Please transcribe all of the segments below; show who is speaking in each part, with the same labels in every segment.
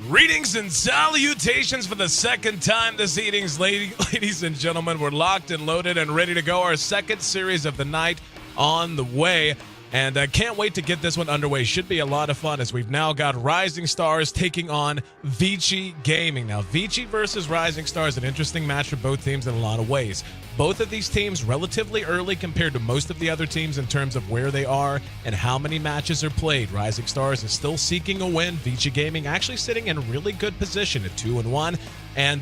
Speaker 1: Greetings and salutations for the second time this evening, ladies and gentlemen. We're locked and loaded and ready to go. Our second series of the night on the way. And I can't wait to get this one underway. Should be a lot of fun as we've now got Rising Stars taking on Vici Gaming. Now, Vici versus Rising Stars, an interesting match for both teams in a lot of ways. Both of these teams relatively early compared to most of the other teams in terms of where they are and how many matches are played. Rising Stars is still seeking a win. Vici Gaming actually sitting in a really good position at 2-1. And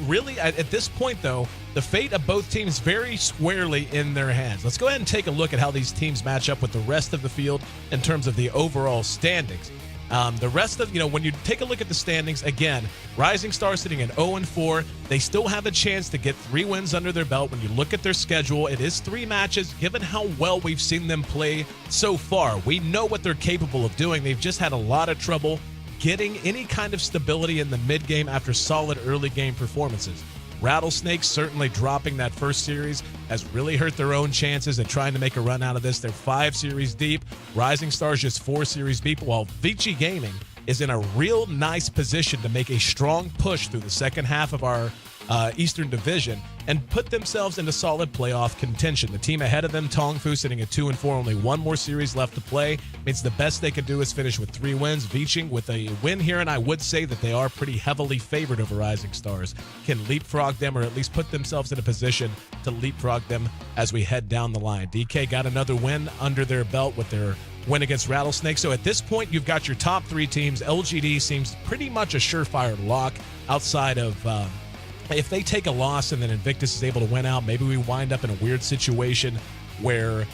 Speaker 1: really, at this point, though, the fate of both teams very squarely in their hands. Let's go ahead and take a look at how these teams match up with the rest of the field in terms of the overall standings. The rest of, when you take a look at the standings, again, Rising Stars sitting at 0-4. They still have a chance to get 3 wins under their belt. When you look at their schedule, it is 3 matches. Given how well we've seen them play so far, we know what they're capable of doing. They've just had a lot of trouble getting any kind of stability in the mid-game after solid early-game performances. Rattlesnakes certainly dropping that first series has really hurt their own chances at trying to make a run out of this. They're 5 series deep. Rising Stars just 4 series deep, while Vici Gaming is in a real nice position to make a strong push through the second half of our Eastern Division and put themselves into solid playoff contention. The team ahead of them, Tongfu, sitting at 2-4, only 1 more series left to play. Means the best they can do is finish with 3 wins. Vici with a win here, and I would say that they are pretty heavily favored over Rising Stars. Can leapfrog them or at least put themselves in a position to leapfrog them as we head down the line. DK got another win under their belt with their win against Rattlesnake. So at this point, you've got your top 3 teams. LGD seems pretty much a surefire lock outside of if they take a loss and then Invictus is able to win out, maybe we wind up in a weird situation where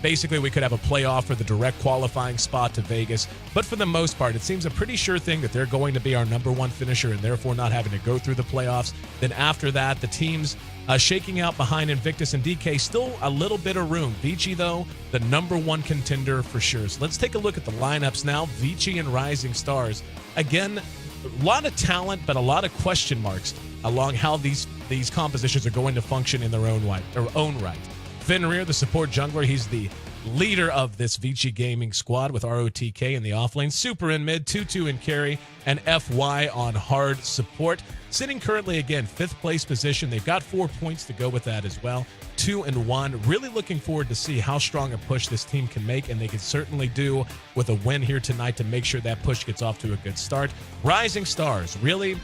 Speaker 1: basically we could have a playoff for the direct qualifying spot to Vegas. But for the most part, it seems a pretty sure thing that they're going to be our number 1 finisher and therefore not having to go through the playoffs. Then after that, the teams shaking out behind Invictus and DK, still a little bit of room. Vici, though, the number 1 contender for sure. So let's take a look at the lineups now. Vici and Rising Stars. Again, a lot of talent, but a lot of question marks along how these compositions are going to function in their own right. Fenrir, the support jungler, he's the leader of this Vici Gaming squad with ROTK in the offlane, Super in mid, 2-2 in carry, and FY on hard support. Sitting currently, again, 5th place position. They've got 4 points to go with that as well. 2-1. Really looking forward to see how strong a push this team can make, and they can certainly do with a win here tonight to make sure that push gets off to a good start. Rising Stars, really,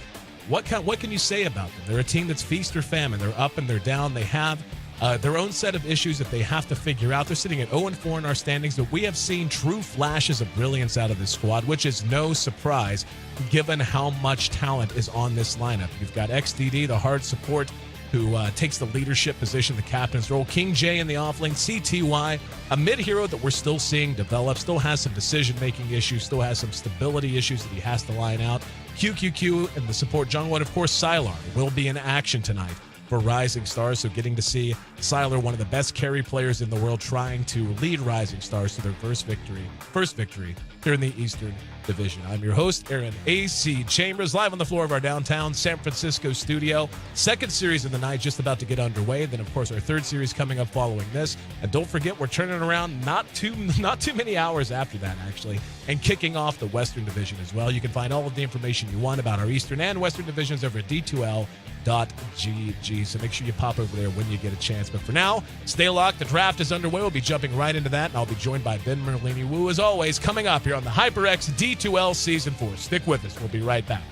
Speaker 1: what can you say about them? They're a team that's feast or famine. They're up and they're down. They have their own set of issues that they have to figure out. They're sitting at 0-4 in our standings, but we have seen true flashes of brilliance out of this squad, which is no surprise given how much talent is on this lineup. You've got XDD, the hard support, who takes the leadership position, the captain's role. King J in the offlane, CTY, a mid-hero that we're still seeing develop, still has some decision-making issues, still has some stability issues that he has to line out. QQQ and the support jungle, and of course Sylar will be in action tonight for Rising Stars, so getting to see Sylar, one of the best carry players in the world, trying to lead Rising Stars to their first victory here in the Eastern Division. I'm your host, Aaron AC Chambers, live on the floor of our downtown San Francisco studio. Second series of the night just about to get underway. Then, of course, our third series coming up following this. And don't forget, we're turning around not too many hours after that, actually, and kicking off the Western Division as well. You can find all of the information you want about our Eastern and Western Divisions over at D2L.GG. So make sure you pop over there when you get a chance. But for now, stay locked. The draft is underway. We'll be jumping right into that, and I'll be joined by Ben Merlini Wu, as always, coming up here on the HyperX D2L Season 4. Stick with us. We'll be right back.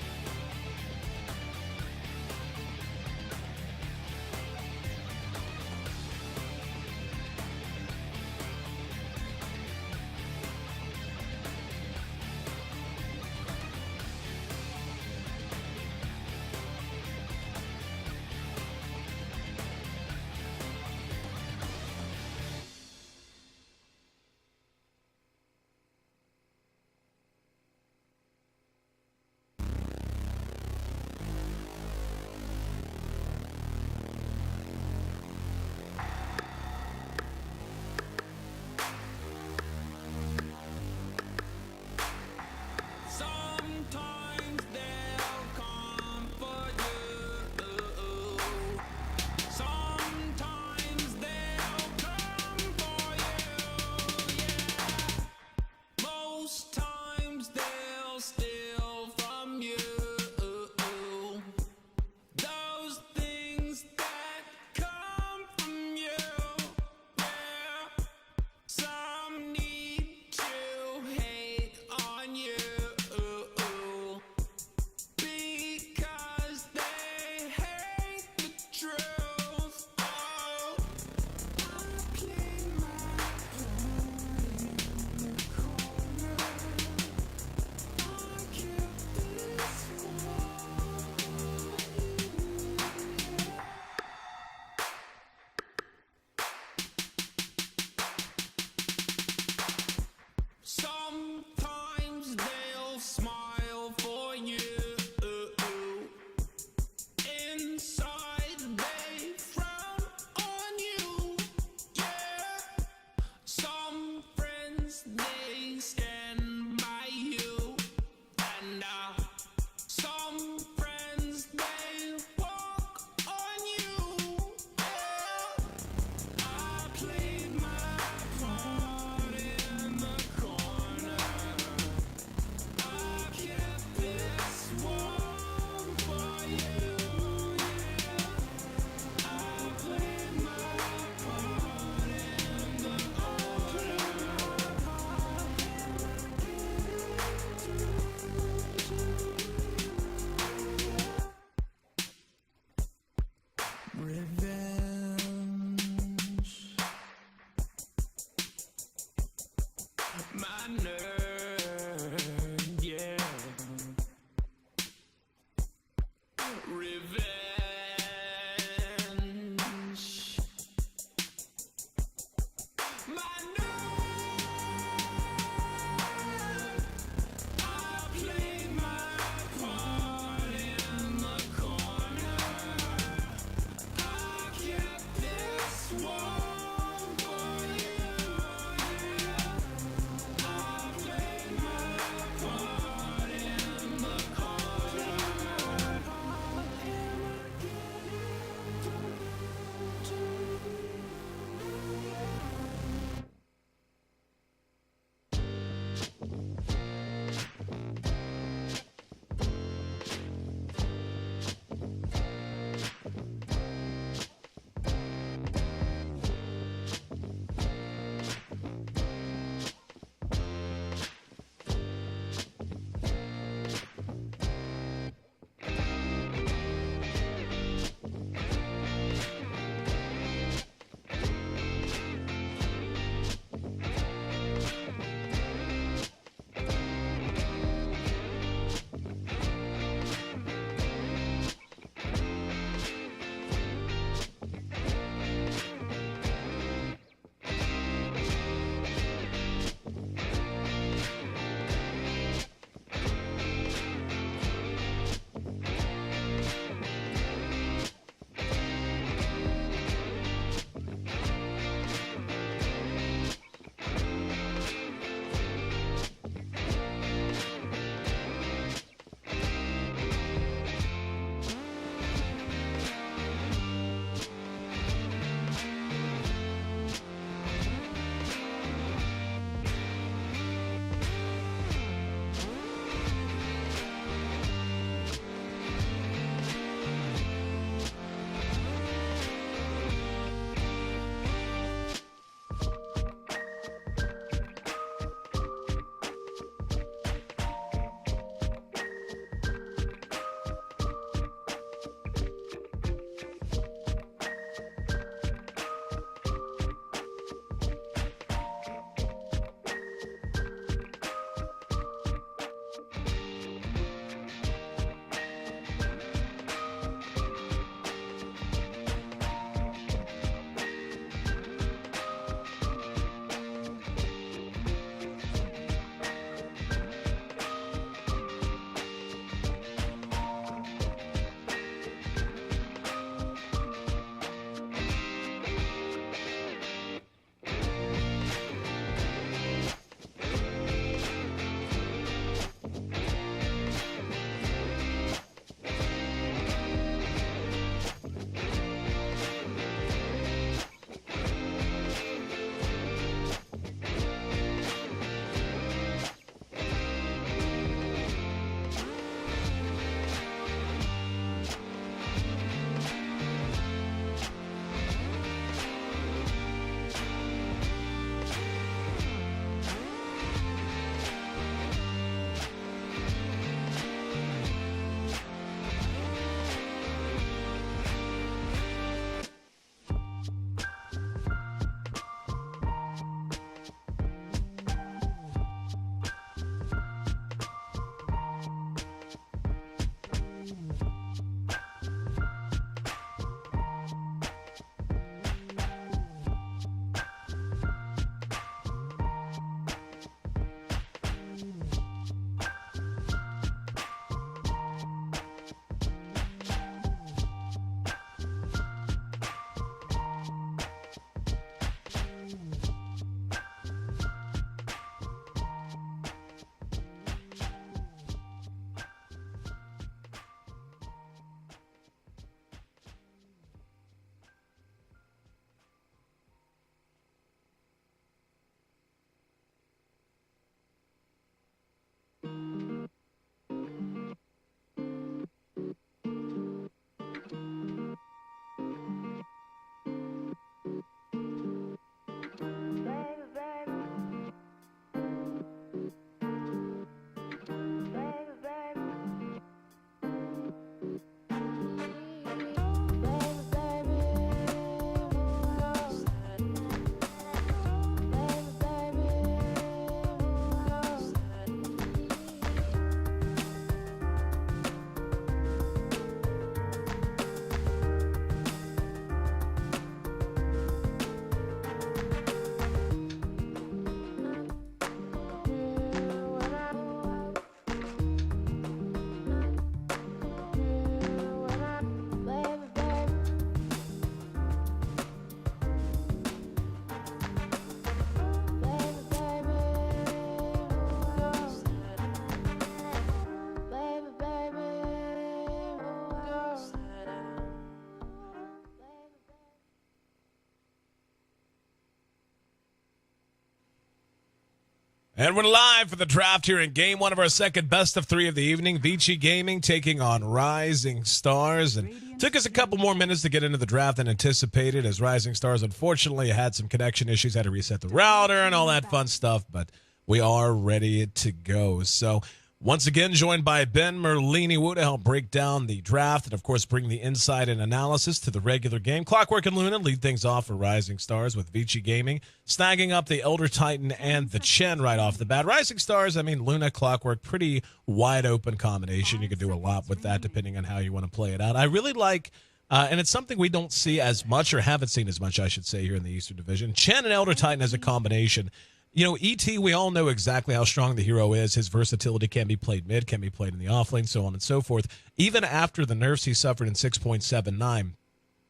Speaker 1: And we're live for the draft here in game one of our second best of three of the evening. Vici Gaming taking on Rising Stars. And took us a couple more minutes to get into the draft than anticipated, as Rising Stars unfortunately had some connection issues, had to reset the router and all that fun stuff. But we are ready to go. So once again, joined by Ben Merlini Wu to help break down the draft and, of course, bring the insight and analysis to the regular game. Clockwork and Luna lead things off for Rising Stars with Vici Gaming, snagging up the Elder Titan and the Chen right off the bat. Rising Stars, I mean, Luna, Clockwork, pretty wide-open combination. You can do a lot with that depending on how you want to play it out. I really like, and it's something we don't see as much, or haven't seen as much, I should say, here in the Eastern Division. Chen and Elder Titan as a combination. You know, ET, we all know exactly how strong the hero is. His versatility can be played mid, can be played in the offlane, so on and so forth. Even after the nerfs he suffered in 6.79,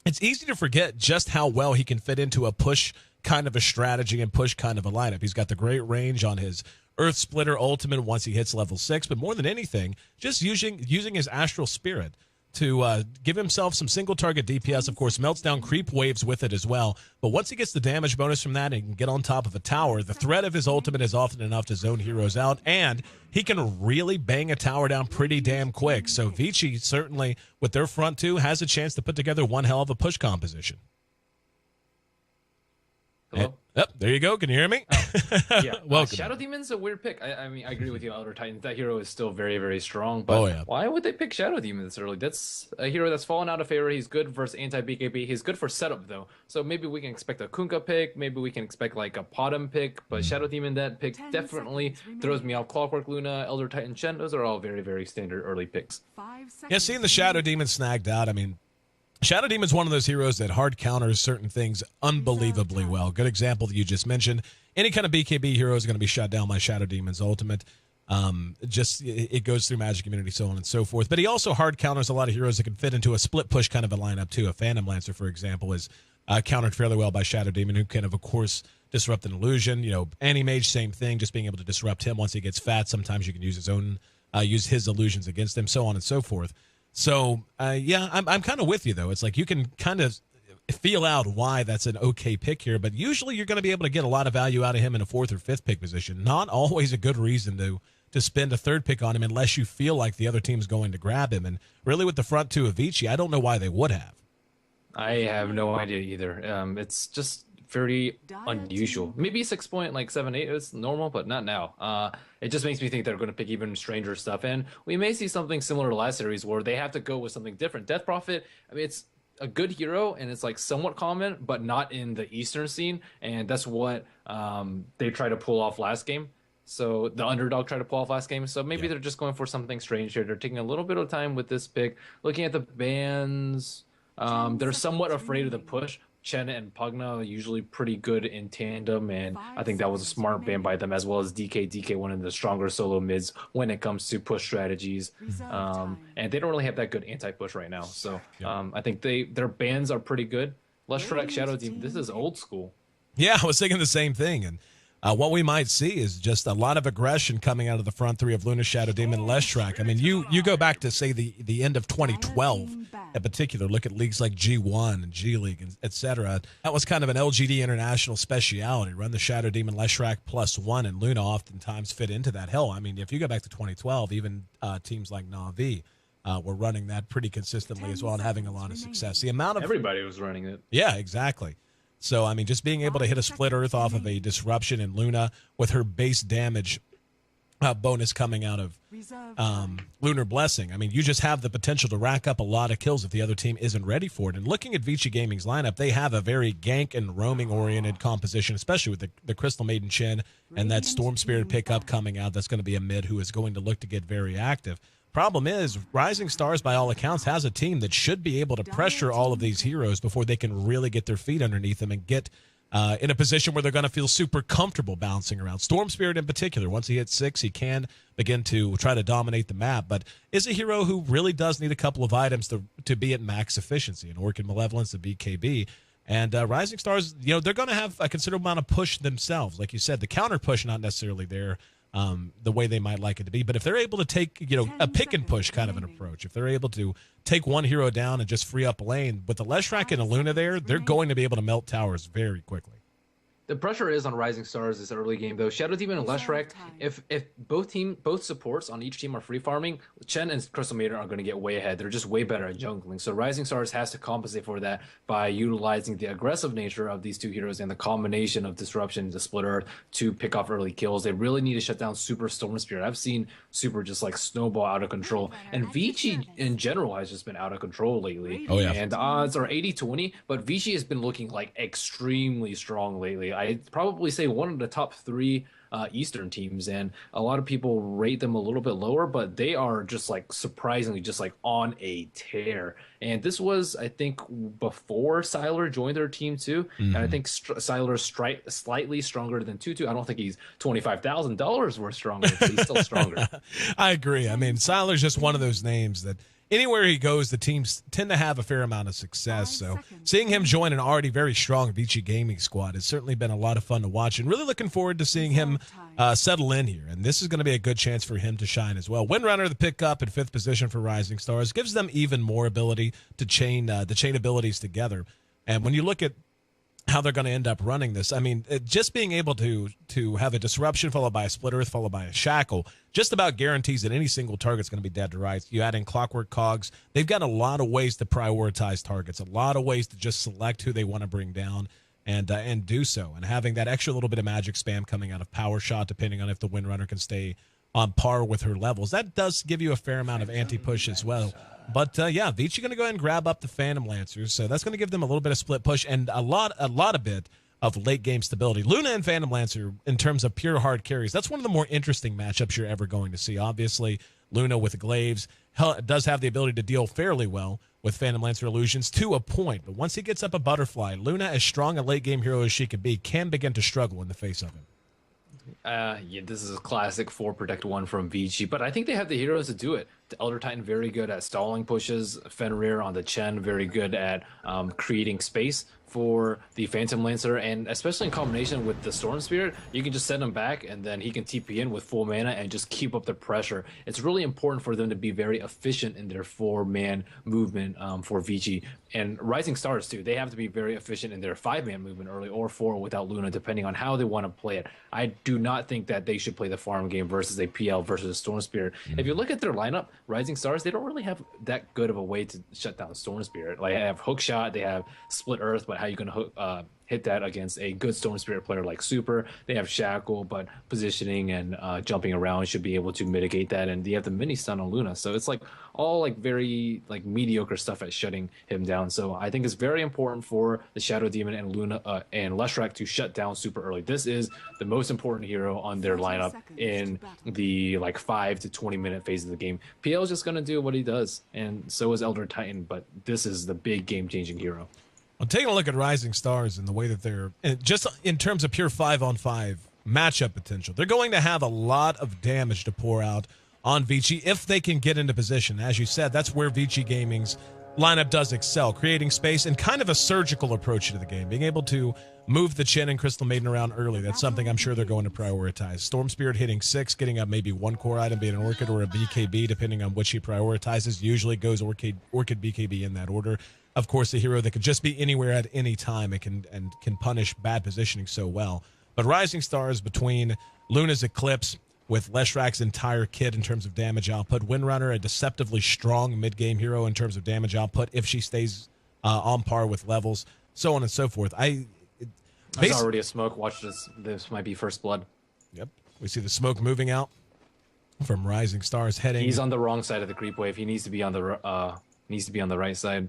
Speaker 1: it's easy to forget just how well he can fit into a push kind of a strategy and push kind of a lineup. He's got the great range on his Earth Splitter ultimate once he hits level 6, but more than anything, just using his Astral Spirit to give himself some single-target DPS. Of course, melts down creep waves with it as well. But once he gets the damage bonus from that and can get on top of a tower, the threat of his ultimate is often enough to zone heroes out, and he can really bang a tower down pretty damn quick. So Vici, certainly, with their front two, has a chance to put together one hell of a push composition.
Speaker 2: Hello?
Speaker 1: Yep, there you go. Can you hear me?
Speaker 2: Yeah.
Speaker 1: Welcome.
Speaker 2: Shadow Demon's a weird pick. I mean, I agree with you, Elder Titan. That hero is still very, very strong. But why would they pick Shadow Demon this early? That's a hero that's fallen out of favor. He's good versus anti-BKB. He's good for setup, though. So maybe we can expect a Kunkka pick. Maybe we can expect like a Potom pick. But Shadow Demon, that pick definitely throws me off. Clockwork Luna, Elder Titan, Chen. Those are all very, very standard early picks.
Speaker 1: Yeah, seeing the Shadow Demon snagged out, I mean, Shadow Demon's one of those heroes that hard counters certain things unbelievably well. Good example that you just mentioned. Any kind of BKB hero is going to be shut down by Shadow Demon's ultimate. It goes through Magic Immunity, so on and so forth. But he also hard counters a lot of heroes that can fit into a split push kind of a lineup too. A Phantom Lancer, for example, is countered fairly well by Shadow Demon, who can, of course, disrupt an illusion. You know, Anti-Mage, same thing, just being able to disrupt him once he gets fat. Sometimes you can use his illusions against him, so on and so forth. So, yeah, I'm kind of with you, though. It's like you can kind of feel out why that's an okay pick here, but usually you're going to be able to get a lot of value out of him in a fourth or fifth pick position. Not always a good reason to spend a third pick on him unless you feel like the other team's going to grab him. And really with the front two of Vici, I don't know why they would have.
Speaker 2: I have no idea either. It's just very unusual. Maybe 6.78 is normal, but not now. It just makes me think they're going to pick even stranger stuff, and we may see something similar to last series where they have to go with something different. Death Prophet, I mean, it's a good hero and it's like somewhat common, but not in the Eastern scene, and that's what they try to pull off last game. So the underdog tried to pull off last game. So maybe they're just going for something strange here. They're taking a little bit of time with this pick. Looking at the bans, they're somewhat afraid of the push. Chen and Pugna are usually pretty good in tandem, and I think that was a smart ban by them, as well as DK, one of the stronger solo mids when it comes to push strategies. And they don't really have that good anti-push right now. So I think their bans are pretty good. Leshrac, Shadow Demon, this is old school.
Speaker 1: Yeah, I was thinking the same thing. And what we might see is just a lot of aggression coming out of the front three of Luna, Shadow Demon, Leshrac. I mean, you go back to, say, the end of 2012 in particular. Look at leagues like G1 and G League, etc. That was kind of an LGD international speciality. Run the Shadow Demon, Leshrac +1, and Luna oftentimes fit into that. Hell, I mean, if you go back to 2012, even teams like Na'Vi were running that pretty consistently as well and having a lot of success. The amount of
Speaker 2: everybody was running it.
Speaker 1: Yeah, exactly. So, I mean, just being able to hit a split earth off of a disruption in Luna with her base damage bonus coming out of Lunar Blessing. I mean, you just have the potential to rack up a lot of kills if the other team isn't ready for it. And looking at Vici Gaming's lineup, they have a very gank and roaming-oriented composition, especially with the Crystal Maiden Chen and that Storm Spirit pickup coming out. That's going to be a mid who is going to look to get very active. Problem is, Rising Stars, by all accounts, has a team that should be able to pressure all of these heroes before they can really get their feet underneath them and get in a position where they're going to feel super comfortable bouncing around. Storm Spirit in particular, once he hits 6, he can begin to try to dominate the map, but is a hero who really does need a couple of items to be at max efficiency, an Orchid Malevolence, a BKB. And Rising Stars, you know, they're going to have a considerable amount of push themselves. Like you said, the counter push not necessarily there the way they might like it to be. But if they're able to take, you know, a pick and push kind of an approach, if they're able to take one hero down and just free up a lane, with the Leshrac and a Luna there, they're going to be able to melt towers very quickly.
Speaker 2: The pressure is on Rising Stars this early game though. Shadow Demon and Leshrac, if both supports on each team are free farming, Chen and Crystal Maiden are going to get way ahead. They're just way better at jungling. So Rising Stars has to compensate for that by utilizing the aggressive nature of these two heroes and the combination of Disruption and the Split Earth to pick off early kills. They really need to shut down Super Storm Spirit. I've seen Super just like snowball out of control. And Vici in general has just been out of control lately.
Speaker 1: Oh yeah.
Speaker 2: And the odds are 80-20, but Vici has been looking like extremely strong lately. I'd probably say one of the top 3 Eastern teams, and a lot of people rate them a little bit lower, but they are just like surprisingly just like on a tear. And this was, I think, before Sylar joined their team too. And I think Sylar's slightly stronger than Tutu. I don't think he's $25,000 worth stronger, but he's still stronger.
Speaker 1: I agree. I mean, Sylar's just one of those names that anywhere he goes, the teams tend to have a fair amount of success. So seeing him join an already very strong Vici gaming squad has certainly been a lot of fun to watch, and really looking forward to seeing him settle in here. And this is going to be a good chance for him to shine as well. Windrunner, the pickup in 5th position for Rising Stars, gives them even more ability to chain abilities together. And when you look at how they're going to end up running this, I mean, just being able to have a disruption followed by a split earth followed by a shackle just about guarantees that any single target's going to be dead to rights. You add in clockwork cogs, they've got a lot of ways to prioritize targets, a lot of ways to just select who they want to bring down and do so. And having that extra little bit of magic spam coming out of power shot, depending on if the Windrunner can stay on par with her levels, that does give you a fair amount of anti-push as well. But yeah, Vici going to go ahead and grab up the Phantom Lancers, so that's going to give them a little bit of split push and a lot of bit of late game stability. Luna and Phantom Lancer, in terms of pure hard carries, that's one of the more interesting matchups you're ever going to see. Obviously, Luna with Glaives does have the ability to deal fairly well with Phantom Lancer illusions to a point, but once he gets up a Butterfly, Luna, as strong a late game hero as she could be, can begin to struggle in the face of him.
Speaker 2: Yeah, this is a classic 4 protect 1 from Vici, but I think they have the heroes to do it. The Elder Titan very good at stalling pushes, Fenrir on the Chen very good at creating space for the Phantom Lancer, and especially in combination with the Storm Spirit, you can just send him back and then he can TP in with full mana and just keep up the pressure. It's really important for them to be very efficient in their 4-man movement for Vici. And Rising Stars too, they have to be very efficient in their 5-man movement early or 4 without Luna, depending on how they want to play it. I do not think that they should play the farm game versus a PL versus a Storm Spirit. If you look at their lineup, Rising Stars, they don't really have that good of a way to shut down Storm Spirit. Like, they have Hook Shot, they have Split Earth, but how you going to hit that against a good Storm Spirit player like Super? They have Shackle, but positioning and jumping around should be able to mitigate that. And they have the mini stun on Luna, so it's like all like very like mediocre stuff at shutting him down. So I think it's very important for the Shadow Demon and Luna and Leshrac to shut down super early. This is the most important hero on their lineup in the like 5 to 20 minute phase of the game. PL is just going to do what he does, and so is Elder Titan, but this is the big game-changing hero.
Speaker 1: Well, taking a look at Rising Stars and the way that they're, just in terms of pure 5-on-5 matchup potential, they're going to have a lot of damage to pour out on Vici if they can get into position. As you said, that's where Vici Gaming's lineup does excel, creating space and kind of a surgical approach to the game, being able to move the Chen and Crystal Maiden around early. That's something I'm sure they're going to prioritize. Storm Spirit hitting 6, getting up maybe 1 core item, being an Orchid or a BKB, depending on which he prioritizes. Usually goes Orchid BKB in that order. Of course, a hero that could just be anywhere at any time and can punish bad positioning so well. But Rising Stars, between Luna's Eclipse, with Leshrac's entire kit in terms of damage output, Windrunner, a deceptively strong mid-game hero in terms of damage output if she stays on par with levels, so on and so forth.
Speaker 2: There's already a smoke. Watch this. This might be first blood.
Speaker 1: Yep. We see the smoke moving out from Rising Stars heading.
Speaker 2: He's on the wrong side of the creep wave. He needs to be on the right side.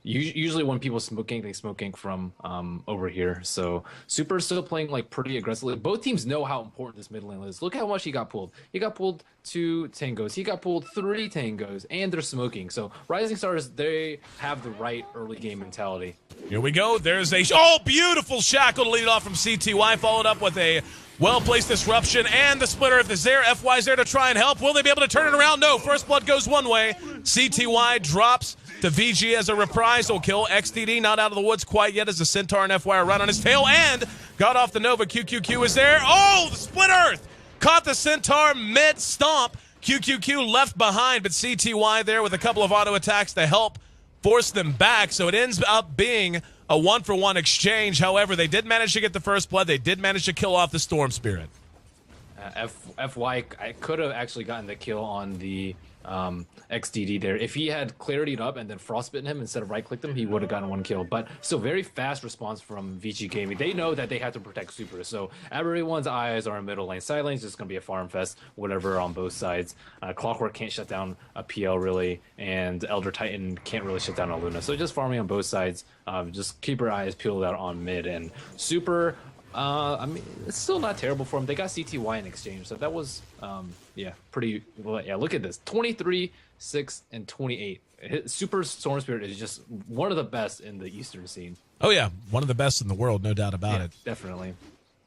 Speaker 2: Usually when people smoke gank, they smoke gank from over here. So Super is still playing like pretty aggressively. Both teams know how important this mid lane is. Look how much he got pulled. He got pulled 2 tangos. He got pulled 3 tangos, and they're smoking. So Rising Stars, they have the right early game mentality.
Speaker 1: Here we go. There's a beautiful shackle to lead off from CTY, followed up with a well-placed disruption, and the Split Earth is there. FY is there to try and help. Will they be able to turn it around? No. First blood goes one way. CTY drops to VG as a reprisal kill. XDD not out of the woods quite yet as the Centaur and FY are right on his tail, and got off the Nova. QQQ is there. Oh, the Split Earth caught the Centaur mid-stomp. QQQ left behind, but CTY there with a couple of auto attacks to help force them back. So it ends up being a 1-for-1 exchange. However, they did manage to get the first blood. They did manage to kill off the Storm Spirit.
Speaker 2: FY, I could have actually gotten the kill on the XDD there. If he had clarityed up and then frostbitten him instead of right-clicked him, he would have gotten 1 kill. But still, very fast response from Vici Gaming. They know that they have to protect Super. So everyone's eyes are in middle lane. Side lane's just going to be a farm fest, whatever, on both sides. Clockwork can't shut down a PL, really, and Elder Titan can't really shut down a Luna. So just farming on both sides. Just keep your eyes peeled out on mid. And Super... I mean, it's still not terrible for him. They got CTY in exchange, so that was, yeah, pretty. Well, yeah, look at this: 23, 6, and 28. Super Storm Spirit is just one of the best in the Eastern scene.
Speaker 1: Oh yeah, one of the best in the world, no doubt about it.
Speaker 2: Definitely.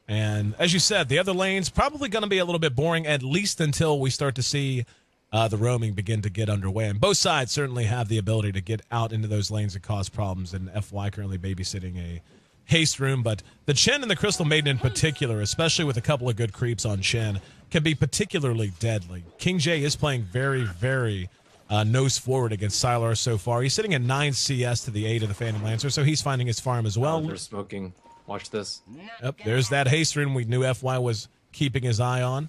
Speaker 1: And as you said, the other lanes probably going to be a little bit boring, at least until we start to see the roaming begin to get underway. And both sides certainly have the ability to get out into those lanes and cause problems. And FY currently babysitting a haste room, but the Chen and the Crystal Maiden in particular, especially with a couple of good creeps on Chen, can be particularly deadly. King J is playing very, very nose forward against Sylar so far. He's sitting at 9 CS to the 8 of the Phantom Lancer, so he's finding his farm as well.
Speaker 2: They're smoking. Watch this.
Speaker 1: Yep, there's that haste room we knew FY was keeping his eye on.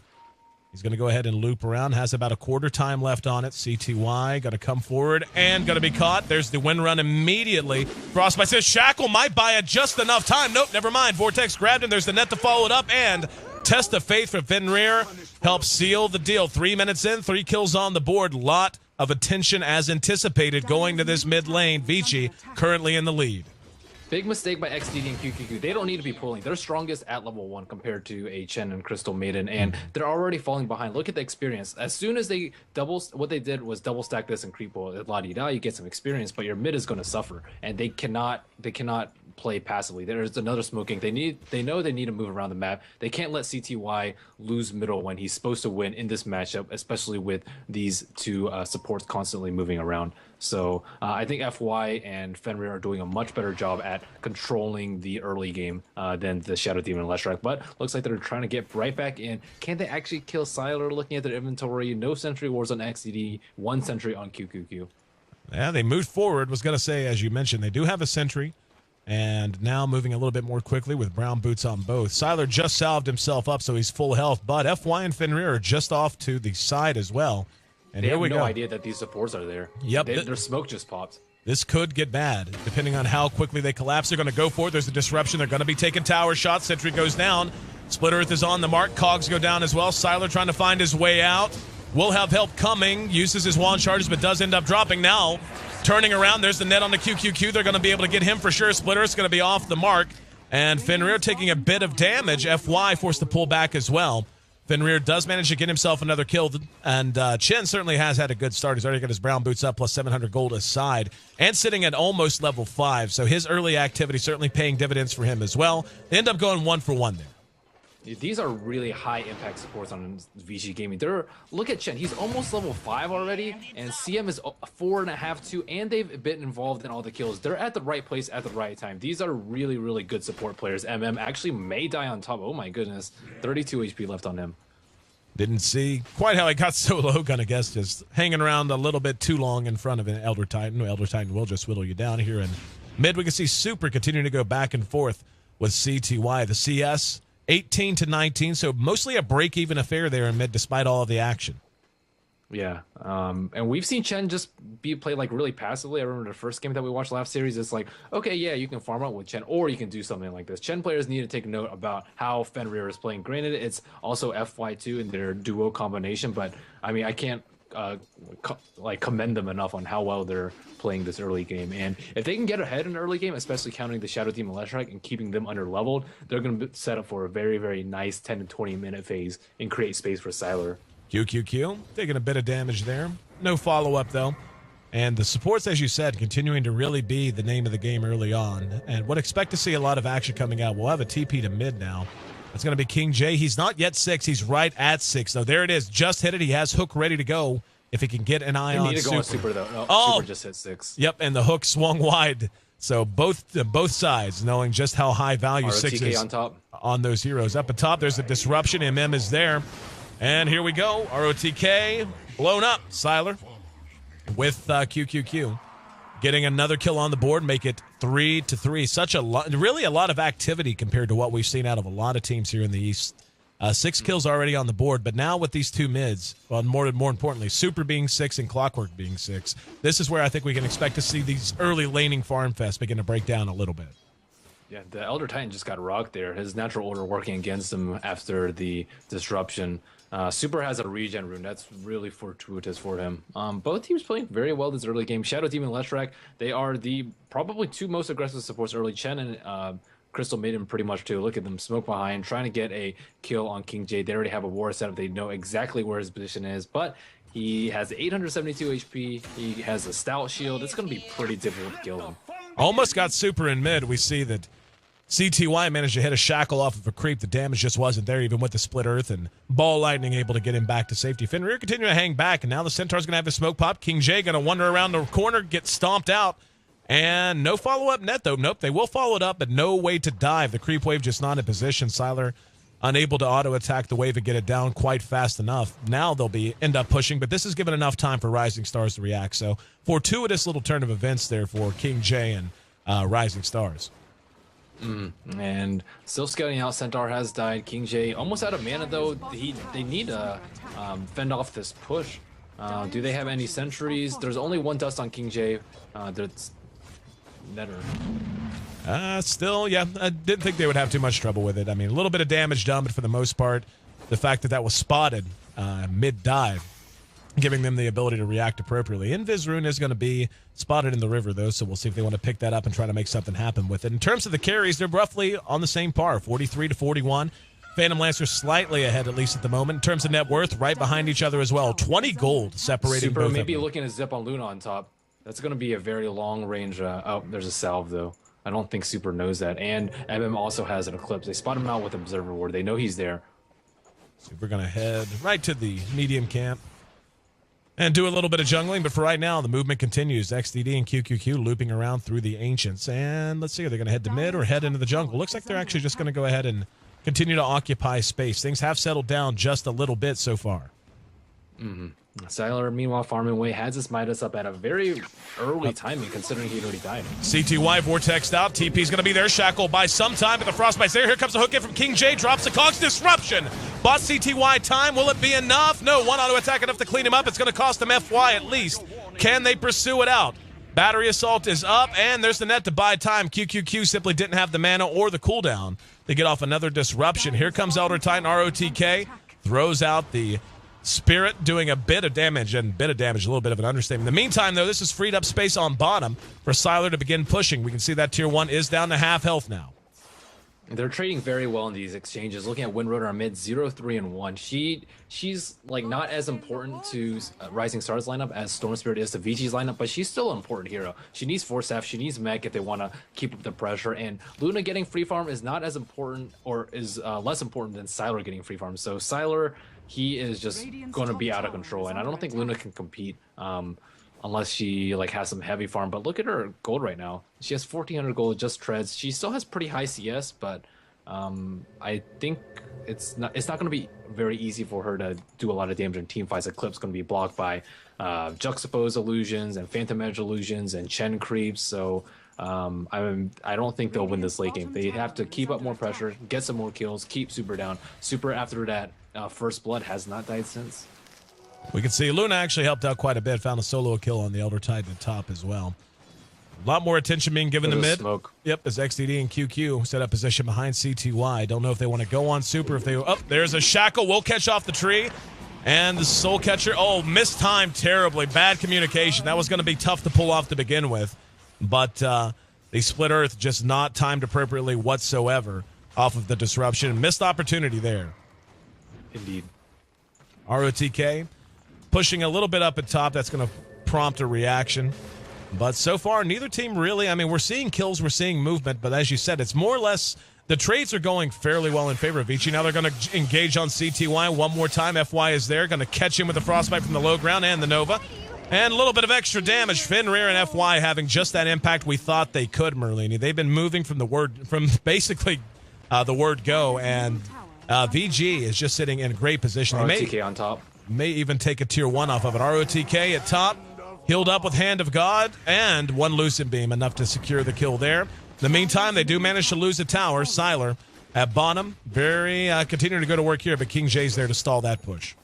Speaker 1: He's going to go ahead and loop around. Has about a quarter time left on it. CTY going to come forward and going to be caught. There's the win run immediately. Frostbite says Shackle might buy it just enough time. Nope, never mind. Vortex grabbed him. There's the net to follow it up. And Test of Faith for Fenrir helps seal the deal. 3 minutes in, 3 kills on the board. Lot of attention as anticipated going to this mid lane. Vici currently in the lead.
Speaker 2: Big mistake by XDD and QQQ. They don't need to be pulling. They're strongest at level 1 compared to a Chen and Crystal Maiden, and they're already falling behind. Look at the experience. As soon as they what they did was double stack this and creep pull. La-di-da, you get some experience, but your mid is going to suffer, and they cannot play passively. There's another smoking. They know they need to move around the map. They can't let CTY lose middle when he's supposed to win in this matchup, especially with these two supports constantly moving around. So I think FY and Fenrir are doing a much better job at controlling the early game than the Shadow Demon and Leshrac, but looks like they're trying to get right back in. Can they actually kill Sylar? Looking at their inventory, no sentry wars on XDD, 1 sentry on QQQ.
Speaker 1: Yeah, they moved forward. Was going to say, as you mentioned, they do have a sentry. And now moving a little bit more quickly with brown boots on both. Sylar just salved himself up, so he's full health. But FY and Fenrir are just off to the side as well. And
Speaker 2: they
Speaker 1: here we
Speaker 2: have
Speaker 1: go.
Speaker 2: No idea that these supports are there.
Speaker 1: Yep.
Speaker 2: Their smoke just popped.
Speaker 1: This could get bad, depending on how quickly they collapse. They're going to go for it. There's a disruption. They're going to be taking tower shots. Sentry goes down. Split Earth is on the mark. Cogs go down as well. Sylar trying to find his way out. Will have help coming. Uses his wand charges, but does end up dropping now. Turning around, there's the net on the QQQ. They're going to be able to get him for sure. Split Earth's going to be off the mark. And Fenrir taking a bit of damage. FY forced to pull back as well. Fenrir does manage to get himself another kill, and Chen certainly has had a good start. He's already got his brown boots up, plus 700 gold aside, and sitting at almost level 5. So his early activity certainly paying dividends for him as well. They end up going 1-for-1 there.
Speaker 2: These are really high impact supports on Vici Gaming. Look at Chen. He's almost level 5 already, and CM is 4.5 too, and they've been involved in all the kills. They're at the right place at the right time. These are really, really good support players. MM actually may die on top. Oh my goodness. 32 HP left on him.
Speaker 1: Didn't see quite how he got so low, gonna guess, just hanging around a little bit too long in front of an Elder Titan. Elder Titan will just whittle you down here in mid. We can see Super continuing to go back and forth with CTY. The CS 18 to 19, so mostly a break-even affair there in mid, despite all of the action.
Speaker 2: Yeah, and we've seen Chen just play like really passively. I remember the first game that we watched last series. It's like, okay, yeah, you can farm out with Chen, or you can do something like this. Chen players need to take note about how Fenrir is playing. Granted, it's also FY2 in their duo combination, but I mean, I can't commend them enough on how well they're playing this early game. And if they can get ahead in the early game, especially counting the Shadow Demon Leshrac and keeping them under leveled, they're going to be set up for a very, very nice 10 to 20 minute phase and create space for Sylar.
Speaker 1: QQQ taking a bit of damage there. No follow-up, though. And the supports, as you said, continuing to really be the name of the game early on. And would expect to see a lot of action coming out. We'll have a TP to mid now. It's going to be King J. He's not yet 6. He's right at 6, though. There it is. Just hit it. He has hook ready to go if he can get an eye on
Speaker 2: Super. Need to go on Super, though. No, Super just hit 6.
Speaker 1: Yep, and the hook swung wide. So both sides knowing just how high value 6 is
Speaker 2: on top
Speaker 1: on those heroes. Up at top, there's a disruption. MM is there. And here we go. ROTK blown up. Sylar with QQQ. getting another kill on the board, make it 3-3. Such a lot, really a lot of activity compared to what we've seen out of a lot of teams here in the East. 6 kills already on the board, but now with these 2 mids, well, more importantly, Super being 6 and Clockwork being 6, this is where I think we can expect to see these early laning farm fests begin to break down a little bit.
Speaker 2: Yeah, the Elder Titan just got rocked there. His natural order working against him after the disruption. Super has a regen rune. That's really fortuitous for him. Both teams playing very well this early game. Shadow Team and Leshrac, they are the probably 2 most aggressive supports early. Chen and Crystal made him pretty much too. Look at them smoke behind, trying to get a kill on King J. They already have a war set up. They know exactly where his position is, but he has 872 HP. He has a stout shield. It's going to be pretty difficult to kill him.
Speaker 1: Almost got Super in mid. We see that CTY managed to hit a shackle off of a creep. The damage just wasn't there, even with the split earth, and Ball Lightning able to get him back to safety. Fenrir continuing to hang back, and now the Centaur's going to have his smoke pop. King J going to wander around the corner, get stomped out, and no follow-up net, though. Nope, they will follow it up, but no way to dive. The creep wave just not in position. Sylar unable to auto-attack the wave and get it down quite fast enough. Now they'll end up pushing, but this has given enough time for Rising Stars to react. So fortuitous little turn of events there for King J and Rising Stars.
Speaker 2: And still scouting out. Centaur has died. King J almost out of mana though. They need to fend off this push. Do they have any sentries? There's only 1 dust on King J. That's better.
Speaker 1: Still, yeah, I didn't think they would have too much trouble with it. I mean, a little bit of damage done, but for the most part, the fact that was spotted mid-dive, giving them the ability to react appropriately. Invis Rune is going to be spotted in the river, though, so we'll see if they want to pick that up and try to make something happen with it. In terms of the carries, they're roughly on the same par, 43-41. Phantom Lancer slightly ahead, at least at the moment. In terms of net worth, right behind each other as well. 20 gold separating
Speaker 2: Super
Speaker 1: both
Speaker 2: maybe
Speaker 1: of them.
Speaker 2: looking to zip on Luna on top. That's going to be a very long range. Oh, there's a salve, though. I don't think Super knows that. And MM also has an Eclipse. They spot him out with Observer Ward. They know he's there.
Speaker 1: Super going to head right to the medium camp and do a little bit of jungling, but for right now, the movement continues. XDD and QQQ looping around through the Ancients. And let's see, are they going to head to mid or head into the jungle? Looks like they're actually just going to go ahead and continue to occupy space. Things have settled down just a little bit so far.
Speaker 2: Sylar, meanwhile, farming away, has his Midas up at a very early timing, considering he'd already died.
Speaker 1: CTY vortexed out. TP's going to be there, shackled by some time, but the Frostbite's there. Here comes the hook in from King J, drops the Cogs. Disruption. Bought CTY time. Will it be enough? No, 1 auto attack enough to clean him up. It's going to cost them FY at least. Can they pursue it out? Battery Assault is up, and there's the net to buy time. QQQ simply didn't have the mana or the cooldown to get off another disruption. Here comes Elder Titan. ROTK throws out the Spirit, doing a bit of damage, and a little bit of an understatement. In the meantime, though, this has freed up space on bottom for Sylar to begin pushing. We can see that tier 1 is down to half health now.
Speaker 2: They're trading very well in these exchanges. Looking at Windroder on mid, 0, 3, and 1. She's like not as important to Rising Stars lineup as Storm Spirit is to Vici's lineup, but she's still an important hero. She needs Force Staff, she needs Mech if they want to keep up the pressure, and Luna getting free farm is not as important, or is less important than Sylar getting free farm. So Sylar, he is just going to be out of control, and I don't think Luna can compete unless she like has some heavy farm. But look at her gold right now. She has 1,400 gold, just treads. She still has pretty high CS, but I think it's not going to be very easy for her to do a lot of damage in team fights. Eclipse going to be blocked by Juxtapose illusions and Phantom Edge illusions and Chen creeps. So I don't think they'll win this late game. They have to keep up more pressure, get some more kills, keep Super down. Super after that first blood has not died since.
Speaker 1: We can see Luna actually helped out quite a bit, found a solo kill on the Elder Titan at top as well. A lot more attention being given to mid.
Speaker 2: Smoke.
Speaker 1: Yep, as XDD and QQ set up position behind CTY. Don't know if they want to go on Super. If they there's a shackle. Will catch off the tree. And the Soul Catcher, missed time terribly. Bad communication. That was going to be tough to pull off to begin with. But they split Earth, just not timed appropriately whatsoever off of the disruption. Missed opportunity there.
Speaker 2: Indeed.
Speaker 1: ROTK pushing a little bit up at top. That's going to prompt a reaction. But so far, neither team really. I mean, we're seeing kills, we're seeing movement, but as you said, it's more or less the trades are going fairly well in favor of Vici. Now they're going to engage on CTY one more time. FY is there, going to catch him with the Frostbite from the low ground and the Nova. And a little bit of extra damage. Fenrir and FY having just that impact we thought they could, Merlini. They've been moving from basically the word go, and VG is just sitting in a great position.
Speaker 2: ROTK on top.
Speaker 1: May even take a tier 1 off of it. ROTK at top. healed up with Hand of God and one Lucent Beam, enough to secure the kill there. In the meantime, they do manage to lose a tower. Siler at bottom, continuing to go to work here, but King J's there to stall that push.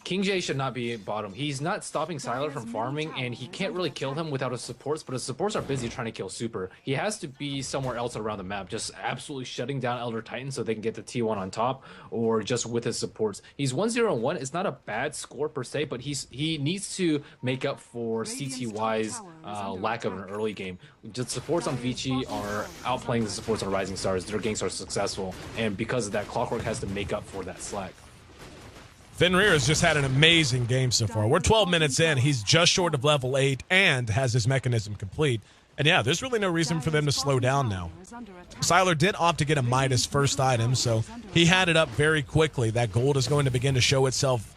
Speaker 2: King J should not be at bottom. He's not stopping Siler from farming, and he can't really kill him without his supports, but his supports are busy trying to kill Super. He has to be somewhere else around the map, just absolutely shutting down Elder Titan so they can get the T1 on top, or just with his supports. He's 1-0-1. It's not a bad score per se, but he needs to make up for CTY's lack of an early game. Just supports on Vici are outplaying the supports on Rising Stars. Their ganks are successful, and because of that, Clockwork has to make up for that slack.
Speaker 1: Fenrir has just had an amazing game so far. We're 12 minutes in. He's just short of level 8 and has his mechanism complete. And yeah, there's really no reason for them to slow down now. Siler did opt to get a Midas first item, so he had it up very quickly. That gold is going to begin to show itself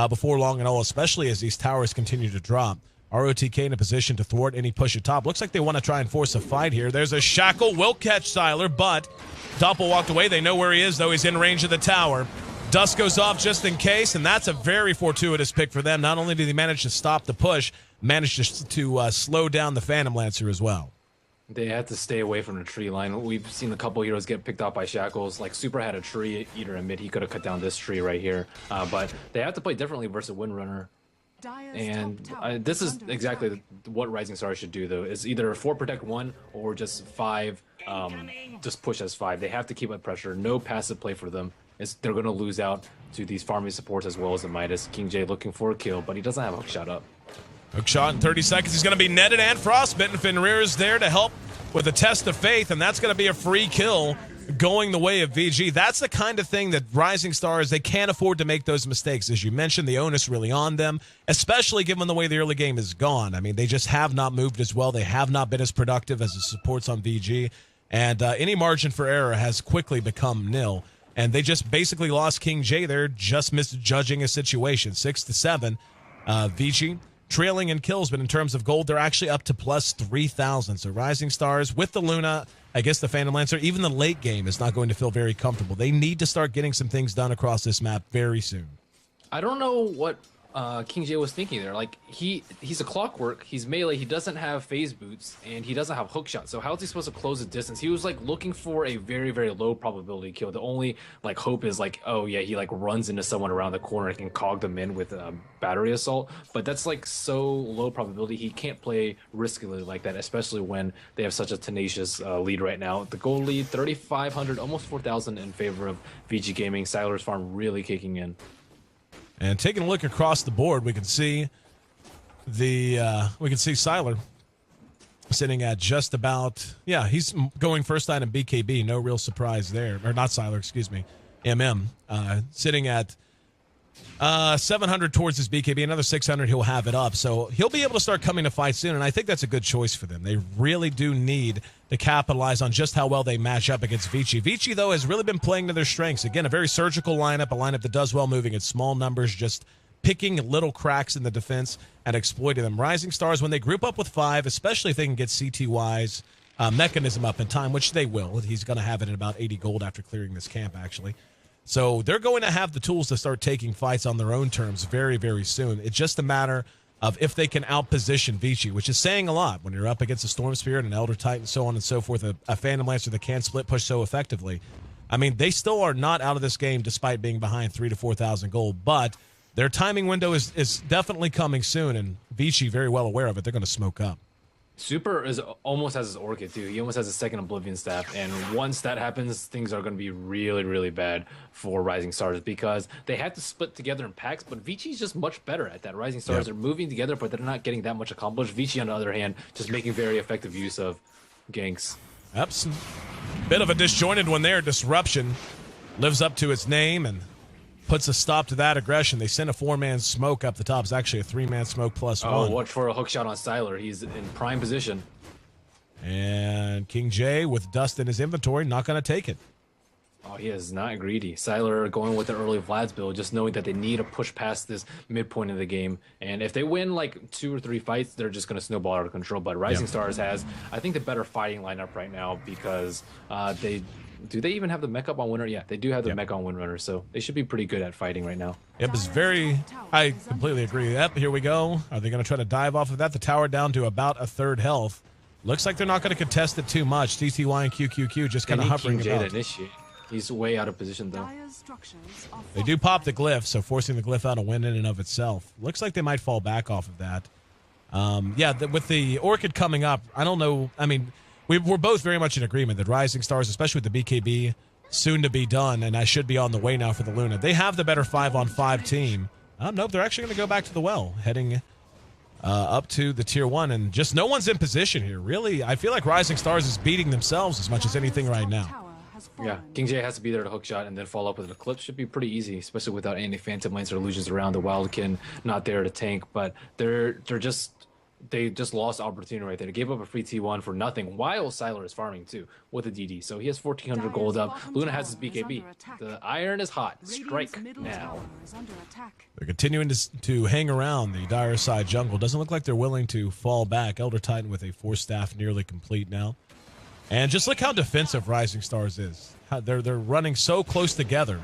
Speaker 1: before long at all, especially as these towers continue to drop. ROTK in a position to thwart any push at top. Looks like they want to try and force a fight here. There's a Shackle. Will catch Siler, but Doppel walked away. They know where he is, though. He's in range of the tower. Dust goes off just in case, and that's a very fortuitous pick for them. Not only did he manage to stop the push, managed to slow down the Phantom Lancer as well.
Speaker 2: They had to stay away from the tree line. We've seen a couple heroes get picked off by Shackles. Like Super had a tree eater in mid. He could have cut down this tree right here. But they have to play differently versus Windrunner. And this is exactly what Rising Stars should do, though. Is either 4 protect 1 or just 5, just push as 5. They have to keep up pressure. No passive play for them. They're going to lose out to these farming supports as well as the Midas. King J looking for a kill, but he doesn't have a hookshot up.
Speaker 1: Hookshot in 30 seconds. He's going to be netted and frostbitten. Fenrir is there to help with a test of faith, and that's going to be a free kill going the way of VG. That's the kind of thing that Rising Stars, they can't afford to make those mistakes. As you mentioned, the onus really on them, especially given the way the early game is gone. I mean, they just have not moved as well. They have not been as productive as the supports on VG, and any margin for error has quickly become nil. And they just basically lost King J there, just misjudging a situation. 6-7. Vici trailing in kills, but in terms of gold, they're actually up to plus 3,000. So Rising Stars with the Luna, I guess the Phantom Lancer, even the late game is not going to feel very comfortable. They need to start getting some things done across this map very soon.
Speaker 2: I don't know what King J was thinking there. Like he's a Clockwork, he's melee, he doesn't have phase boots, and he doesn't have hookshot. So how is he supposed to close the distance? He was like looking for a very, very low probability kill. The only like hope is like, oh yeah, he like runs into someone around the corner and can cog them in with a battery assault. But that's like so low probability. He can't play riskily like that, especially when they have such a tenacious lead right now. The gold lead 3,500, almost 4,000 in favor of VG Gaming. Siler's farm really kicking in.
Speaker 1: And taking a look across the board, we can see Siler sitting at just about, yeah, he's going first item BKB. No real surprise there. Or not Siler, excuse me. Sitting at 700 towards his BKB. Another 600, he'll have it up. So he'll be able to start coming to fight soon, and I think that's a good choice for them. They really do need to capitalize on just how well they match up against Vici. Vici, though, has really been playing to their strengths. Again, a very surgical lineup, a lineup that does well moving in small numbers, just picking little cracks in the defense and exploiting them. Rising Stars, when they group up with 5, especially if they can get CTY's mechanism up in time, which they will. He's going to have it at about 80 gold after clearing this camp, actually. So they're going to have the tools to start taking fights on their own terms very, very soon. It's just a matter of if they can outposition Vici, which is saying a lot when you're up against a Storm Spirit, an Elder Titan, so on and so forth, a Phantom Lancer that can split push so effectively. I mean, they still are not out of this game despite being behind 3,000 to 4,000 gold, but their timing window is definitely coming soon, and Vici, very well aware of it, they're going to smoke up.
Speaker 2: Super is almost has his Orchid too. He almost has a second Oblivion Staff, and once that happens, things are going to be really, really bad for Rising Stars because they have to split together in packs, but Vici's just much better at that. Rising Stars are moving together, but they're not getting that much accomplished. Vici, on the other hand, just making very effective use of ganks.
Speaker 1: Yep, bit of a disjointed one there. Disruption lives up to its name and puts a stop to that aggression. They send a 4-man smoke up the top. It's actually a 3-man smoke plus 1.
Speaker 2: Oh, watch for a hookshot on Siler. He's in prime position.
Speaker 1: And King J, with dust in his inventory, not going to take it.
Speaker 2: Oh, he is not greedy. Siler going with the early Vlad's build, just knowing that they need to push past this midpoint of the game. And if they win like 2 or 3 fights, they're just going to snowball out of control. But Rising Stars has, I think, the better fighting lineup right now because they do they even have the mech up on Windrunner? Yeah, they do have the mech on Windrunner, so they should be pretty good at fighting right now.
Speaker 1: Yep, it's I completely agree. Yep, here we go. Are they going to try to dive off of that? The tower down to about a third health. Looks like they're not going to contest it too much. TTY and QQQ just kind of hovering about.
Speaker 2: Initiate. He's way out of position, though.
Speaker 1: They do pop the glyph, so forcing the glyph out a win in and of itself. Looks like they might fall back off of that. With the Orchid coming up, I don't know. I mean, we're both very much in agreement that Rising Stars, especially with the BKB, soon to be done, and I should be on the way now for the Luna. They have the better 5-on-5 team. Nope, they're actually going to go back to the well, heading up to the Tier 1, and just no one's in position here. Really, I feel like Rising Stars is beating themselves as much as anything right now.
Speaker 2: Yeah, King J has to be there to hook shot and then follow up with an Eclipse. Should be pretty easy, especially without any Phantom Lanes or illusions around. The Wildkin not there to tank, but they just lost opportunity right there. They gave up a free T1 for nothing while Sylar is farming too with a DD. So he has 1,400 gold up. Luna has his BKB. The iron is hot. Strike now.
Speaker 1: They're continuing to hang around the dire side jungle. Doesn't look like they're willing to fall back. Elder Titan with a 4-staff nearly complete now. And just look how defensive Rising Stars is. They're running so close together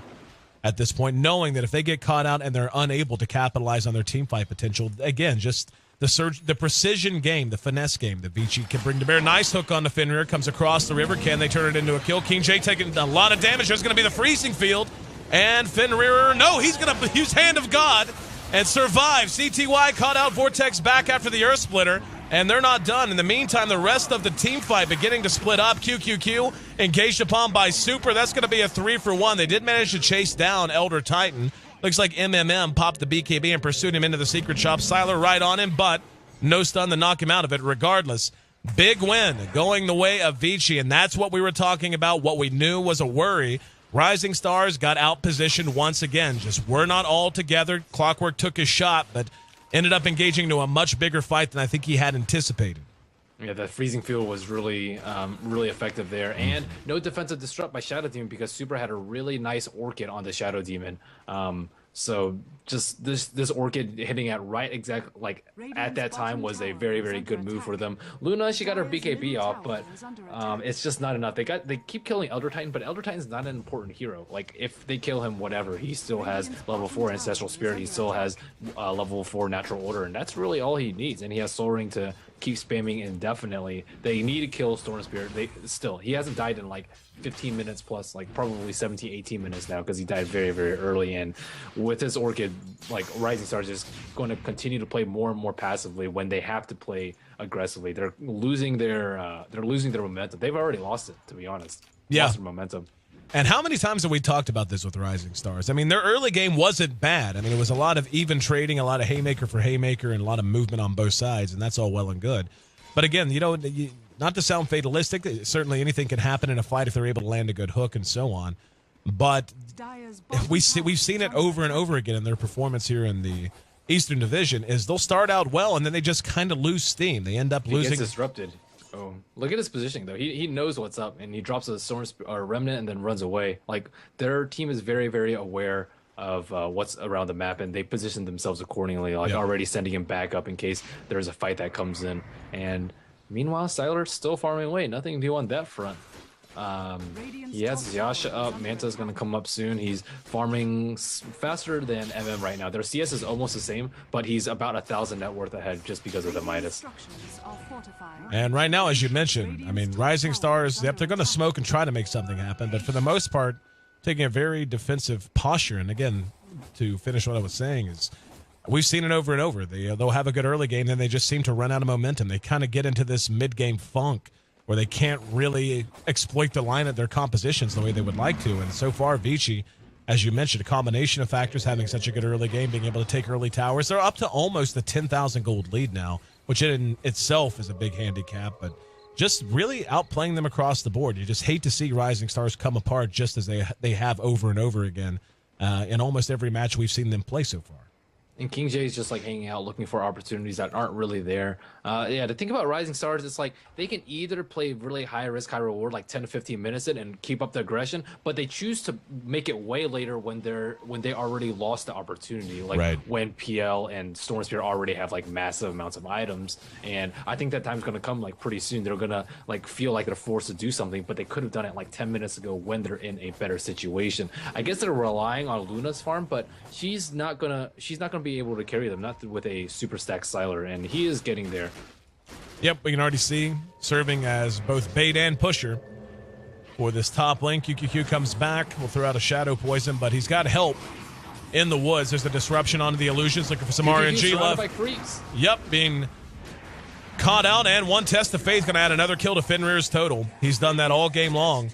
Speaker 1: at this point, knowing that if they get caught out and they're unable to capitalize on their team fight potential, again, just the precision game, the finesse game that Vici can bring to bear. Nice hook on the Fenrir, comes across the river. Can they turn it into a kill? King J taking a lot of damage. There's going to be the freezing field. And Fenrir, no, he's going to use Hand of God and survive. CTY caught out Vortex back after the Earth Splitter. And they're not done. In the meantime, the rest of the team fight beginning to split up. QQQ engaged upon by Super. That's going to be a 3-for-1. They did manage to chase down Elder Titan. Looks like MMM popped the BKB and pursued him into the secret shop. Sylar right on him, but no stun to knock him out of it regardless. Big win going the way of Vici, and that's what we were talking about, what we knew was a worry. Rising Stars got out-positioned once again. Just we're not all together. Clockwork took his shot, but ended up engaging into a much bigger fight than I think he had anticipated.
Speaker 2: Yeah, that freezing field was really effective there. And no defensive disrupt by Shadow Demon because Super had a really nice Orchid on the Shadow Demon. So just this Orchid hitting at at that time was a very, very good move for them. Luna, she got her BKB off, but it's just not enough. They keep killing Elder Titan, but Elder Titan's not an important hero. Like if they kill him, whatever, he still has level 4 Ancestral Spirit. He still has level 4 Natural Order, and that's really all he needs. And he has Soul Ring to keep spamming indefinitely. They need to kill Storm Spirit. He hasn't died in like 15 minutes plus, like probably 17, 18 minutes now because he died very, very early. And with this Orchid, like Rising Stars is going to continue to play more and more passively when they have to play aggressively. They're losing their momentum. They've already lost it, to be honest.
Speaker 1: Yeah.
Speaker 2: Lost their momentum.
Speaker 1: And how many times have we talked about this with Rising Stars? I mean, their early game wasn't bad. I mean, it was a lot of even trading, a lot of haymaker for haymaker, and a lot of movement on both sides, and that's all well and good. But again, not to sound fatalistic, certainly anything can happen in a fight if they're able to land a good hook and so on. But we've seen it over and over again in their performance here in the Eastern Division, is they'll start out well, and then they just kind of lose steam. They end up losing.
Speaker 2: He gets disrupted. Oh, look at his positioning though. He knows what's up, and he drops a remnant and then runs away. Like their team is very, very aware of what's around the map, and they position themselves accordingly. Like already sending him back up in case there's a fight that comes in. And meanwhile, Sylar's still farming away. Nothing to do on that front. He has Yasha up. Manta's going to come up soon. He's farming faster than MM right now. Their CS is almost the same, but he's about 1,000 net worth ahead just because of the Midas.
Speaker 1: And right now, as you mentioned, I mean, Rising Stars, yep, they're going to smoke and try to make something happen, but for the most part, taking a very defensive posture. And again, to finish what I was saying is, we've seen it over and over. They'll have a good early game, then they just seem to run out of momentum. They kind of get into this mid-game funk where they can't really exploit the line of their compositions the way they would like to. And so far, Vici, as you mentioned, a combination of factors, having such a good early game, being able to take early towers. They're up to almost a 10,000 gold lead now, which in itself is a big handicap, but just really outplaying them across the board. You just hate to see Rising Stars come apart just as they have over and over again in almost every match we've seen them play so far.
Speaker 2: And King J is just like hanging out, looking for opportunities that aren't really there. Yeah, to think about Rising Stars, it's like they can either play really high risk, high reward, like 10 to 15 minutes in and keep up the aggression, but they choose to make it way later when they already lost the opportunity, like when PL and Storm Spear already have like massive amounts of items. And I think that time's gonna come like pretty soon. They're gonna like feel like they're forced to do something, but they could have done it like 10 minutes ago when they're in a better situation. I guess they're relying on Luna's farm, but she's not gonna be able to carry them, not with a super stack Sylar, and he is getting there.
Speaker 1: Yep, we can already see serving as both bait and pusher for this top lane. QQQ comes back, will throw out a shadow poison, but he's got help in the woods. There's a disruption onto the illusions, looking for some RNG left.
Speaker 2: By creeps.
Speaker 1: Yep, being caught out, and one test of faith, going to add another kill to Fenrir's total. He's done that all game long.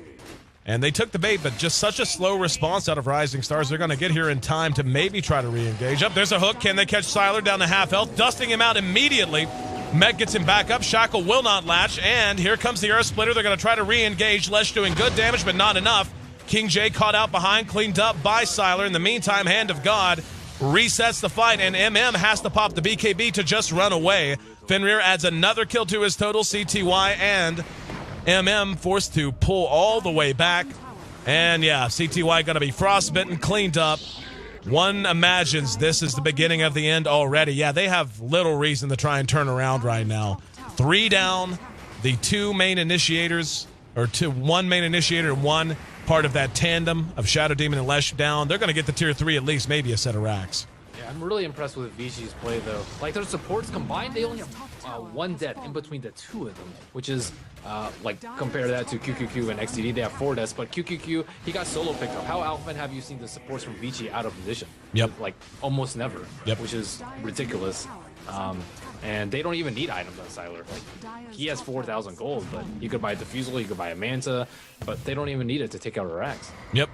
Speaker 1: And they took the bait, but just such a slow response out of Rising Stars. They're going to get here in time to maybe try to re-engage. Up, there's a hook. Can they catch Sylar down to half health? Dusting him out immediately. Meg gets him back up. Shackle will not latch. And here comes the Earth Splitter. They're going to try to re-engage. Lesh doing good damage, but not enough. King J caught out behind, cleaned up by Sylar. In the meantime, Hand of God resets the fight, and MM has to pop the BKB to just run away. Fenrir adds another kill to his total. CTY and MM forced to pull all the way back. And yeah, CTY going to be frostbitten, cleaned up. One imagines this is the beginning of the end already. Yeah, they have little reason to try and turn around right now. 3 down, the 2 main initiators, or one main initiator and one part of that tandem of Shadow Demon and Lesh down. They're going to get the tier 3 at least, maybe a set of racks.
Speaker 2: Yeah, I'm really impressed with Vici's play, though. Like, their supports combined, they only have 1 death in between the 2 of them, which is, like, compare that to QQQ and XTD, they have 4 deaths, but QQQ, he got solo picked up. How often have you seen the supports from Vici out of position?
Speaker 1: Yep.
Speaker 2: Like, almost never,
Speaker 1: yep.
Speaker 2: Which is ridiculous. And they don't even need items on Sylar. Like, he has 4,000 gold, but you could buy a Diffusal, you could buy a Manta, but they don't even need it to take out a Rax.
Speaker 1: Yep.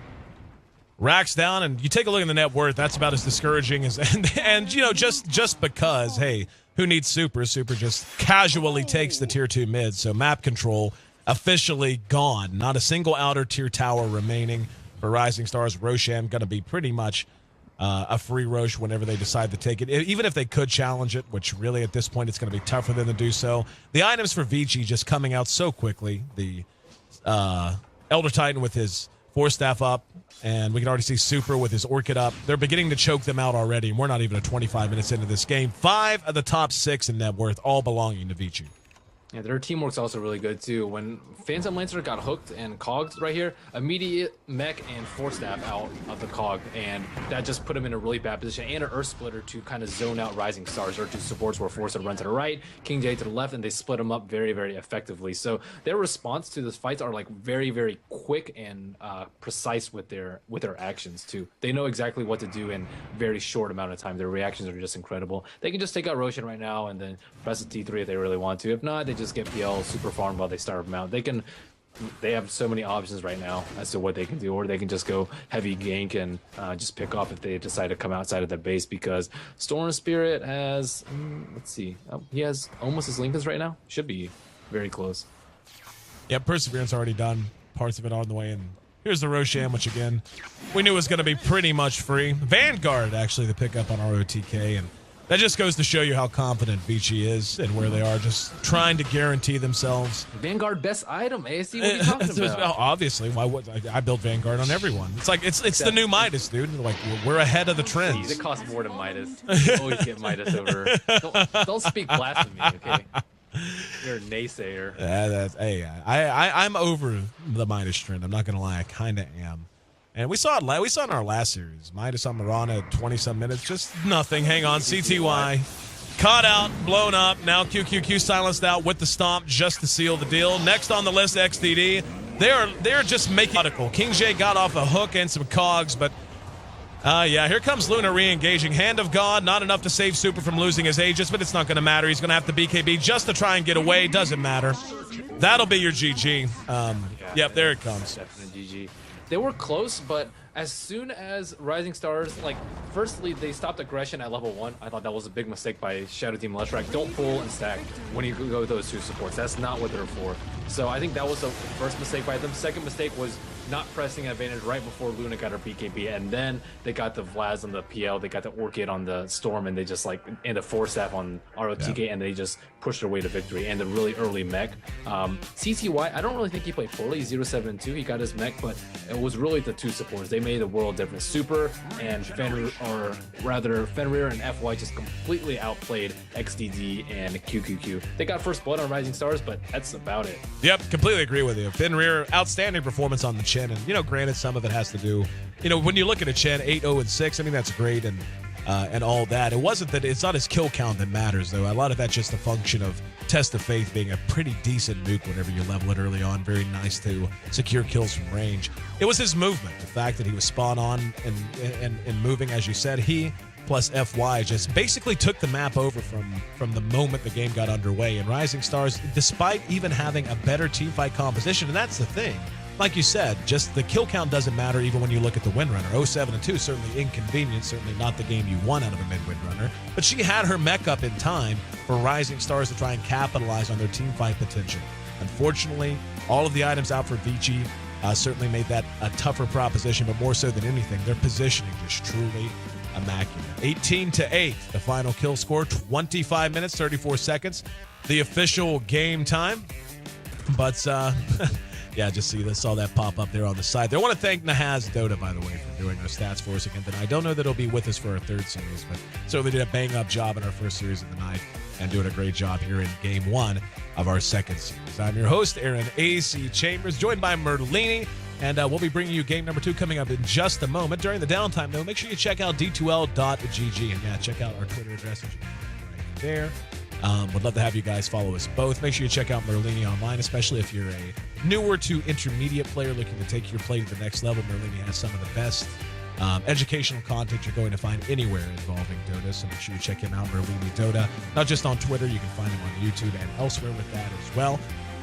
Speaker 1: Racks down, and you take a look at the net worth, that's about as discouraging as, and you know, just because, hey, who needs Super? Super just casually takes the tier 2 mid, so map control officially gone. Not a single outer tier tower remaining for Rising Stars. Roshan going to be pretty much a free Roche whenever they decide to take it, even if they could challenge it, which really at this point it's going to be tough for them to do so. The items for Vici just coming out so quickly. The Elder Titan with his Force Staff up, and we can already see Super with his Orchid up. They're beginning to choke them out already, and we're not even 25 minutes into this game. 5 of the top 6 in net worth, all belonging to Vici.
Speaker 2: Yeah, their teamwork's also really good too. When Phantom Lancer got hooked and cogged right here, immediate mech and Force Staff out of the cog, and that just put him in a really bad position. And an Earth Splitter to kind of zone out Rising Stars. Their 2 supports were forced to run to the right, King J to the left, and they split them up very, very effectively. So their response to this fights are like very, very quick and precise with their actions too. They know exactly what to do in very short amount of time. Their reactions are just incredible. They can just take out Roshan right now and then press the T3 if they really want to. If not, they just get PL super farm while they starve them out. They have so many options right now as to what they can do, or they can just go heavy gank and just pick off if they decide to come outside of their base, because Storm Spirit has, let's see, he has almost his Lincolns right now. Should be very close.
Speaker 1: Yeah, Perseverance already done. Parts of it on the way, and here's the Roshan, which again, we knew was going to be pretty much free. Vanguard, actually, the pickup on ROTK, and that just goes to show you how confident Vici is and where they are, just trying to guarantee themselves.
Speaker 2: Vanguard best item, ASC, what are you talking about?
Speaker 1: Obviously, why would I build Vanguard on everyone? It's like it's the new Midas, dude. Like, we're ahead of the trends.
Speaker 2: It costs more than Midas. You always get Midas over. Don't speak blasphemy, okay? You're a naysayer.
Speaker 1: Hey, I'm over the Midas trend. I'm not gonna lie, I kind of am. And we saw it in our last series. Midas on Mirana at 20-some minutes. Just nothing. Hang on. CTY. Caught out, blown up. Now QQQ silenced out with the stomp just to seal the deal. Next on the list, XDD. They're just making article. King J got off a hook and some cogs, but yeah, here comes Luna re-engaging. Hand of God, not enough to save Super from losing his Aegis, but it's not going to matter. He's going to have to BKB just to try and get away. Doesn't matter. That'll be your GG. Yep, there it comes.
Speaker 2: Definitely GG. They were close, but as soon as Rising Stars, like, firstly, they stopped aggression at level 1. I thought that was a big mistake by Shadow Team Leshrac. Don't pull and stack when you go with those 2 supports. That's not what they're for. So I think that was the first mistake by them. Second mistake was not pressing advantage right before Luna got her BKB, and then they got the Vlads on the PL, they got the Orchid on the Storm, and they just like, and the 4-staff on ROTK, and they just pushed their way to victory, and the really early mech. CTY, I don't really think he played poorly, 0-7-2, he got his mech, but it was really the two supports. They made the world difference. Super and Fenrir, or rather Fenrir and FY just completely outplayed XDD and QQQ. They got first blood on Rising Stars, but that's about it.
Speaker 1: Yep, completely agree with you. Fenrir, outstanding performance on the Chen, and granted, some of it has to do, when you look at a Chen 8-0-6, I mean that's great and all that. It wasn't that it's not his kill count that matters though. A lot of that's just a function of Test of Faith being a pretty decent nuke whenever you level it early on. Very nice to secure kills from range. It was his movement, the fact that he was spot on and moving, as you said. He plus FY just basically took the map over from the moment the game got underway. And Rising Stars, despite even having a better teamfight composition, and that's the thing, like you said, just the kill count doesn't matter even when you look at the Windrunner. 0-7-2, certainly inconvenient, certainly not the game you want out of a mid-Windrunner, but she had her mech up in time for Rising Stars to try and capitalize on their teamfight potential. Unfortunately, all of the items out for Vici certainly made that a tougher proposition, but more so than anything, their positioning just truly immaculate. 18-8, the final kill score, 25 minutes, 34 seconds, the official game time. But, yeah, just saw that pop up there on the side. I want to thank Nahaz Dota, by the way, for doing our stats for us again tonight. I don't know that he'll be with us for our third series, but certainly did a bang-up job in our first series of the night and doing a great job here in Game 1 of our second series. I'm your host, Aaron A.C. Chambers, joined by Merlini. And we'll be bringing you game number 2 coming up in just a moment. During the downtime, though, make sure you check out D2L.GG. And, yeah, check out our Twitter address right there. Would love to have you guys follow us both. Make sure you check out Merlini online, especially if you're a newer to intermediate player looking to take your play to the next level. Merlini has some of the best educational content you're going to find anywhere involving Dota. So make sure you check him out, Merlini Dota. Not just on Twitter. You can find him on YouTube and elsewhere with that as well.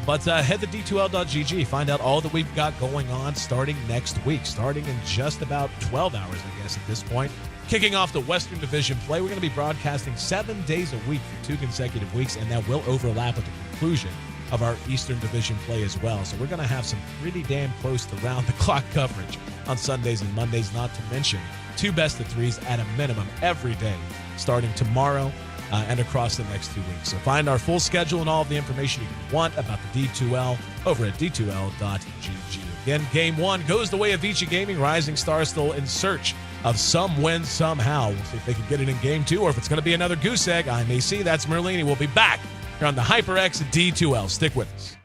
Speaker 1: But head to D2L.GG. Find out all that we've got going on starting next week. Starting in just about 12 hours, I guess, at this point. Kicking off the Western Division play, we're going to be broadcasting 7 days a week for 2 consecutive weeks, and that will overlap with the conclusion of our Eastern Division play as well. So we're going to have some pretty damn close to round-the-clock coverage on Sundays and Mondays, not to mention 2 best-of-3s at a minimum every day, starting tomorrow and across the next 2 weeks. So find our full schedule and all of the information you want about the D2L over at D2L.GG. Again, Game 1 goes the way of Vici Gaming. Rising Stars still in search of some win somehow. We'll see if they can get it in Game 2 or if it's going to be another goose egg. I may see. That's Merlini. We'll be back here on the HyperX D2L. Stick with us.